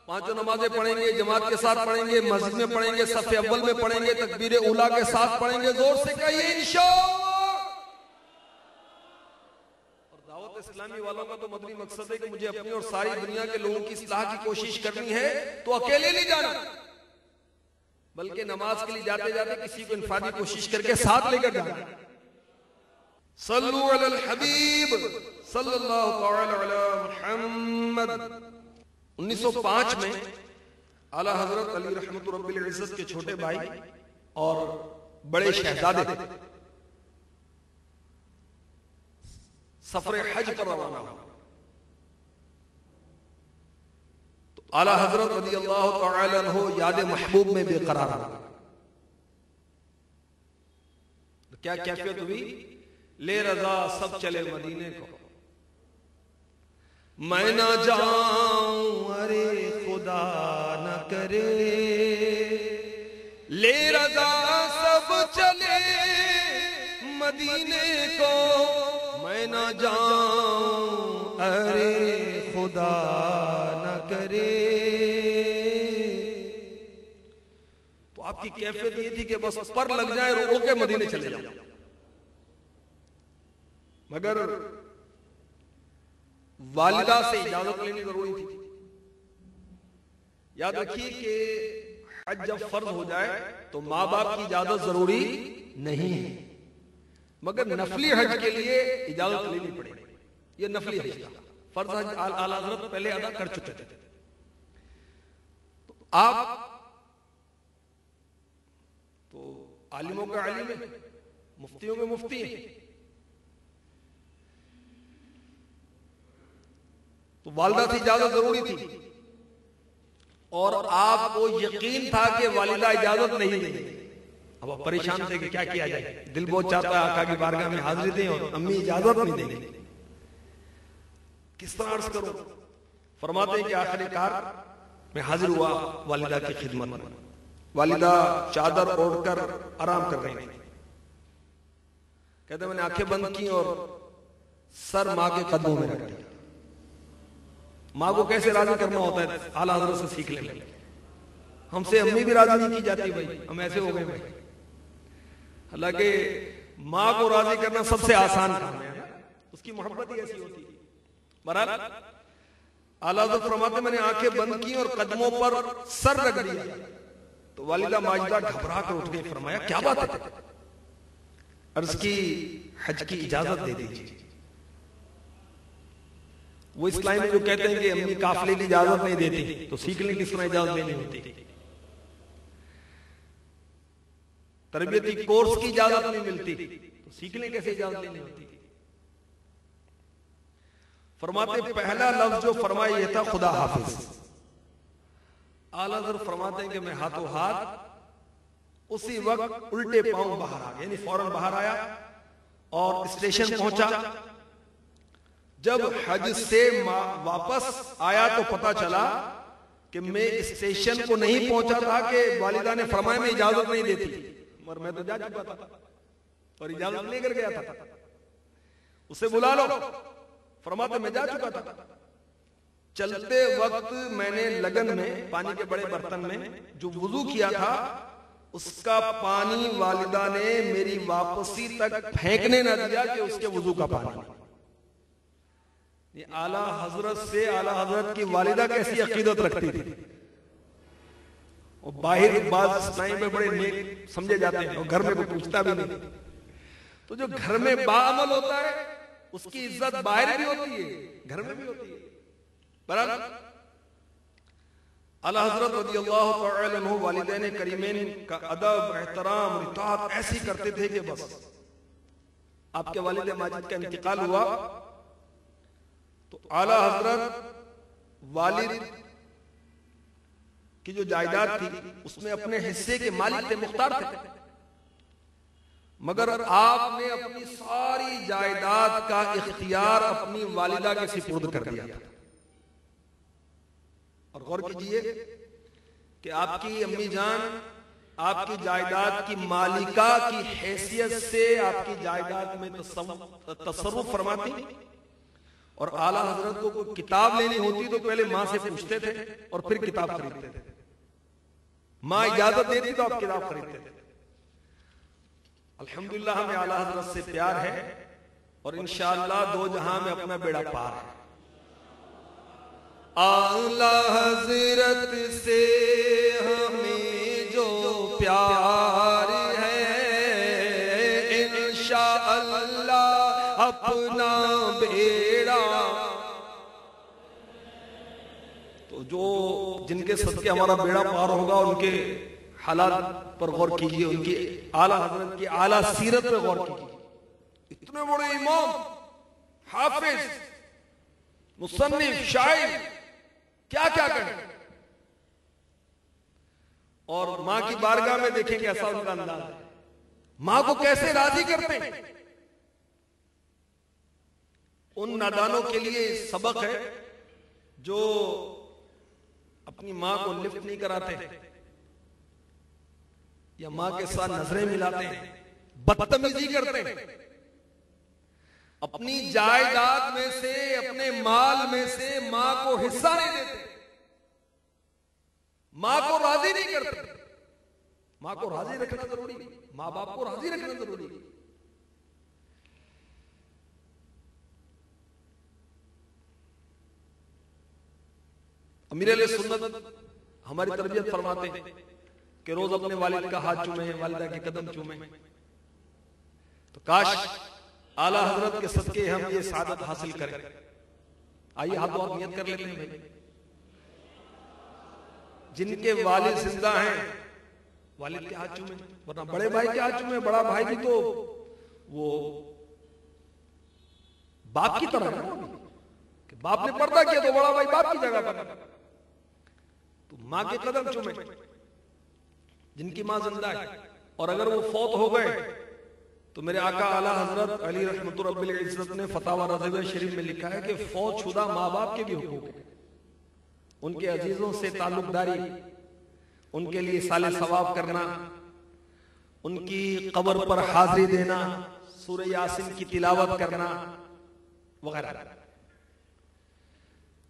Speaker 6: 5 نمازیں پڑھیں گے، جماعت کے ساتھ پڑھیں گے، مسجد میں پڑھیں گے، صف اول میں پڑھیں گے، تکبیر اولیٰ کے ساتھ پڑھیں گے. زور سے کہیے انشاءاللہ. اور دعوت اسلامی والوں کا تو مدنی مقصد ہے کہ مجھے اپنی اور ساری دنیا کے لوگوں کی اصلاح کی کوشش کرنی ہے، تو اکیلے نہیں جانا، بلکہ نماز کے لیے جاتے جاتے کسی کو انفرادی کوشش کر کے ساتھ لے کر جانا. صلو علی الحبیب صلی اللہ تعالی علی محمد. 1905 میں اعلی حضرت علی رحمت رب العزت کے چھوٹے بھائی اور بڑے شہزادے سفر حج پر روانہ ہوا. تو اعلی حضرت رضی اللہ تعالی عنہ یاد محبوب میں بے قرار ہوا. کیا کیفیت ہوئی؟ لے رضا سب چلے مدینے کو، میں نہ جاؤں ارے خدا نہ کرے. لے رضا سب چلے مدینے کو، میں نہ جاؤں ارے خدا نہ کرے. تو آپ کی کیفیت یہ تھی کہ بس پر لگ جائے اور اڑ کے مدینے چلے جاؤ. مگر والدہ سے اجازت لینی ضروری تھی. یاد رکھیے کہ حج جب فرض ہو جائے تو ماں باپ کی اجازت ضروری نہیں ہے، مگر نفلی حج کے لیے اجازت لینی پڑے. یہ نفلی حج تھا، فرض حج اعلی حضرت پہلے ادا کر چکے تھے. تو آپ تو عالموں کا عالم ہے، مفتیوں کے مفتی ہیں، تو والدہ سے اجازت ضروری تھی. اور آپ کو یقین تھا کہ والدہ اجازت نہیں دیں گے. اب آپ پریشان تھے کہ کیا کیا جائے. دل بہت چاہتا ہے آقا کی بارگاہ میں حاضری دیں اور امی اجازت نہیں دیں گے، کس طرح عرض کروں. فرماتے ہیں کہ آخر کار میں حاضر ہوا والدہ کی خدمت میں. والدہ چادر اوڑھ کر آرام کر رہی تھی. کہتے ہیں میں نے آنکھیں بند کی اور سر ماں کے قدموں میں رکھ دیا. ماں کو کیسے راضی کرنا ہوتا ہے اعلیٰ حضرت سے سیکھ لیں. ہم سے امی بھی راضی نہیں کی جاتی بھائی، ہم ایسے ہو گئے بھائی. حالانکہ ماں کو راضی کرنا سب سے آسان کام ہے، اس کی محبت ہی ایسی ہوتی ہے. بہرحال اعلیٰ حضرت فرماتے میں نے آنکھیں بند کی اور قدموں پر سر رکھ دیا تو والدہ ماجدہ گھبرا کر اٹھ گئی. فرمایا کیا بات ہے؟ عرض کی حج کی اجازت دے دیجیے. وہ اسلام میں جو کہتے ہیں کہ امی قافلے کی اجازت نہیں دیتی تو سیکھنے کس طرح اجازت دینی ہوتی، تربیتی کورس کی اجازت نہیں ملتی تو سیکھنے کیسے اجازت دینی ہوتی. فرماتے پہلا لفظ جو فرمایا یہ تھا خدا حافظ. اعلیٰ حضرت فرماتے ہیں کہ میں ہاتھوں ہاتھ اسی وقت الٹے پاؤں باہر آ گیا، یعنی فوراً باہر آیا اور اسٹیشن پہنچا. جب حج سے واپس آیا تو پتا چلا کہ میں اسٹیشن کو نہیں پہنچا تھا کہ والدہ نے فرمایا میں اجازت نہیں دیتی، اور میں تو جا چکا تھا اور اجازت لے کر گیا تھا. اسے بلا لو. فرماتے میں جا چکا تھا. چلتے وقت میں نے لگن میں پانی کے بڑے برتن میں جو وضو کیا تھا اس کا پانی والدہ نے میری واپسی تک پھینکنے نہ دیا کہ اس کے وضو کا پانی. اعلیٰ حضرت سے اعلیٰ حضرت کی والدہ کیسی عقیدت رکھتی تھی. اور باہر بعض ٹائم میں بڑے نیک سمجھے جاتے ہیں اور گھر میں کوئی پوچھتا بھی نہیں. تو جو گھر میں باعمل ہوتا ہے اس کی عزت باہر بھی ہوتی ہے گھر میں بھی ہوتی ہے. برحال اعلیٰ حضرت رضی اللہ تعالی عنہ والدین کریمین کا ادب احترام اور اطاعت ایسی کرتے تھے کہ بس. آپ کے والد ماجد کا انتقال ہوا تو اعلیٰ حضرت والد کی جو جائیداد تھی اس میں اپنے حصے کے مالک تھے، مختار تھے، مگر آپ نے اپنی ساری جائیداد کا اختیار اپنی والدہ کے سپرد کر دیا تھا. اور غور کیجئے کہ آپ کی امی جان آپ کی جائیداد کی مالکہ کی حیثیت سے آپ کی جائیداد میں تصرف فرماتی. اور اعلیٰ حضرت کو کوئی کتاب لینی ہوتی تو پہلے ماں سے پوچھتے تھے اور پھر کتاب خریدتے تھے. ماں اجازت دیتی تو آپ کتاب خریدتے تھے. الحمدللہ ہمیں اعلیٰ حضرت سے پیار ہے اور انشاءاللہ دو جہاں میں اپنا بیڑا پار ہے. اعلیٰ حضرت سے ہمیں جو پیار ہے انشاءاللہ اپنا بیڑا. تو جو جن کے صدقے ہمارا بیڑا پار ہوگا ان کے حالات پر غور کیجئے، ان کی اعلیٰ حضرت کی اعلیٰ سیرت پر غور کیجئے. اتنے بڑے امام، حافظ، مصنف، شاعر، کیا کیا کریں. اور ماں کی بارگاہ میں دیکھیں کہ ایسا ان کا انداز ہے. ماں کو کیسے راضی کرتے ہیں. ان نادانوں کے لیے سبق ہے جو اپنی ماں کو لفٹ نہیں کراتے یا ماں کے ساتھ نظریں ملاتے ہیں، بدتمیزی کرتے ہیں، اپنی جائیداد میں سے اپنے مال میں سے ماں کو حصہ نہیں دیتے، ماں کو راضی نہیں کرتے. ماں کو راضی رکھنا ضروری ہے، ماں باپ کو راضی رکھنا ضروری ہے۔ امیر علیہ سنت ہماری تربیت فرماتے ہیں کہ روز اپنے والد کا ہاتھ چومیں، والدہ کے قدم چومیں۔ تو کاش اعلیٰ حضرت کے صدقے ہم یہ سعادت حاصل کریں۔ آئیے ہاتھوں آپ نیت کر لیتے ہیں بھائی، جن کے والد زندہ ہیں والد کے ہاتھ چومیں، ورنہ بڑے بھائی کے ہاتھ چومیں۔ بڑا بھائی بھی تو وہ باپ کی طرح ہے کہ باپ نے پردہ کیا تو بڑا بھائی باپ کی جگہ پر، تو ماں کے قدم چومیں جن کی ماں زندہ ہے، اور اگر وہ فوت ہو گئے تو میرے آقا اعلیٰ حضرت علی رحمت رب العزت نے فتاوی رضویہ شریف میں لکھا ہے کہ فوت شدہ ماں باپ کے بھی حقوق ہیں، ان کے عزیزوں سے تعلق داری، ان کے لیے سال ثواب کرنا، ان کی قبر پر حاضری دینا، سورہ یاسین کی تلاوت کرنا وغیرہ۔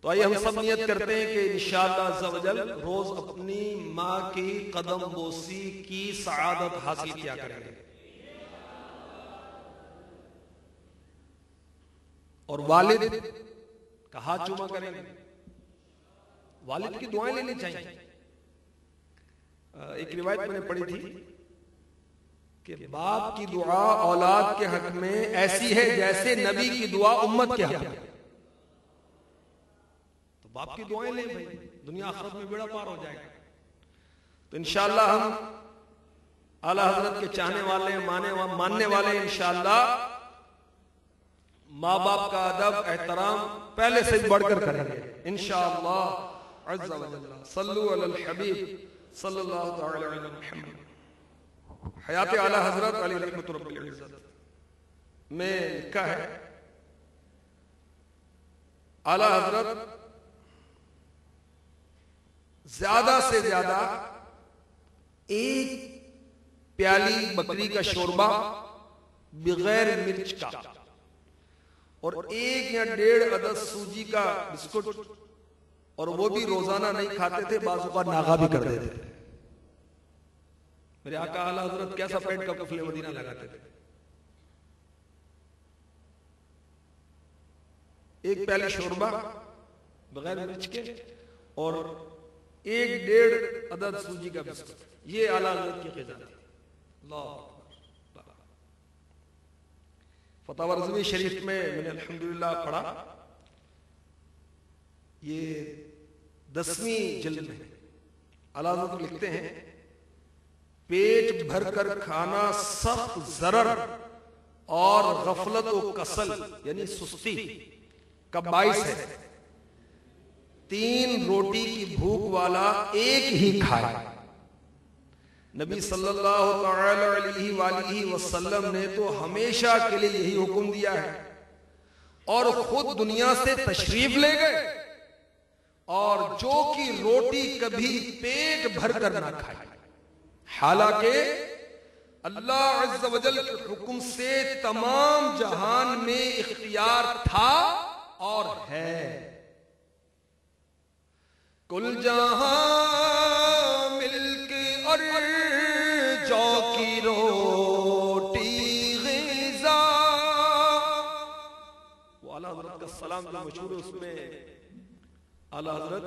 Speaker 6: تو آئیے ہم سب نیت کرتے ہیں کہ انشاءاللہ عز و جل روز اپنی ماں کی قدم بوسی کی سعادت حاصل کیا کریں گے، اور والد کا ہاتھ چوما کریں گے، والد کی دعائیں لینی چاہیے۔ ایک روایت میں نے پڑھی تھی کہ باپ کی دعا اولاد کے حق میں ایسی ہے جیسے نبی کی دعا امت کے حق میں۔ تو باپ کی دعائیں لیں بھائی، دنیا آخرت میں بیڑا پار ہو جائے گا۔ تو انشاءاللہ ہم اعلیٰ حضرت کے چاہنے والے، ماننے والے انشاءاللہ ماں باپ کا ادب احترام پہلے سے بڑھ کر کریں گے انشاءاللہ عز و جل۔ صلو علی الحبیب صلی اللہ تعالی علی محمد۔ حیات اعلیٰ حضرت علی رحمت رب العزت میں لکھا ہے، اعلیٰ حضرت زیادہ سے زیادہ ایک پیالی بکری کا شوربہ بغیر مرچ کا اور 1 یا 1.5 عدد سوجی کا بسکٹ، اور وہ بھی روزانہ نہیں کھاتے تھے، بعض اوقات ناغا بھی کر دیتے تھے۔ میرے آقا اعلیٰ حضرت کیسا پیٹ کا کفل مدینہ لگاتے تھے؟ ایک پیالی شوربہ بغیر مرچ کے اور 1.5 عدد سوجی کا بسکٹ، یہ اعلیٰ حضرت کی غذا تھی۔ اللہ فتاوی رضویہ شریف میں نے الحمدللہ پڑھا، یہ 10ویں جلد میں اعلیٰ حضرت لکھتے ہیں، پیٹ بھر کر کھانا سخت ضرر اور غفلت و کسل یعنی سستی کا باعث ہے، 3 روٹی کی بھوک والا ایک ہی کھائے۔ نبی صلی اللہ تعالی علیہ وآلہ وسلم نے تو ہمیشہ کے لیے یہی حکم دیا ہے، اور خود دنیا سے تشریف لے گئے، اور جو کی روٹی کبھی پیٹ بھر کر نہ کھائے، حالانکہ اللہ عز و جل کے حکم سے تمام جہان میں اختیار تھا اور ہے۔ کل جہاں ملک اور جو کی روٹی غذا، وہ اعلیٰ حضرت کا سلام جو مشہور ہے، اس میں اعلیٰ حضرت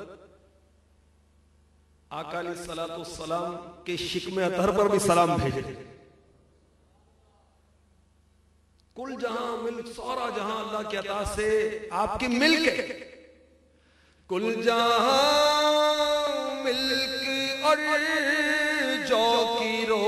Speaker 6: آقا علیہ الصلوۃ والسلام کے شکم اطہر پر بھی سلام بھیجے۔ کل جہاں ملک، سارا جہاں اللہ کی عطا سے آپ کی ملک ہے۔ کل جہاں ملک اور جو کی رو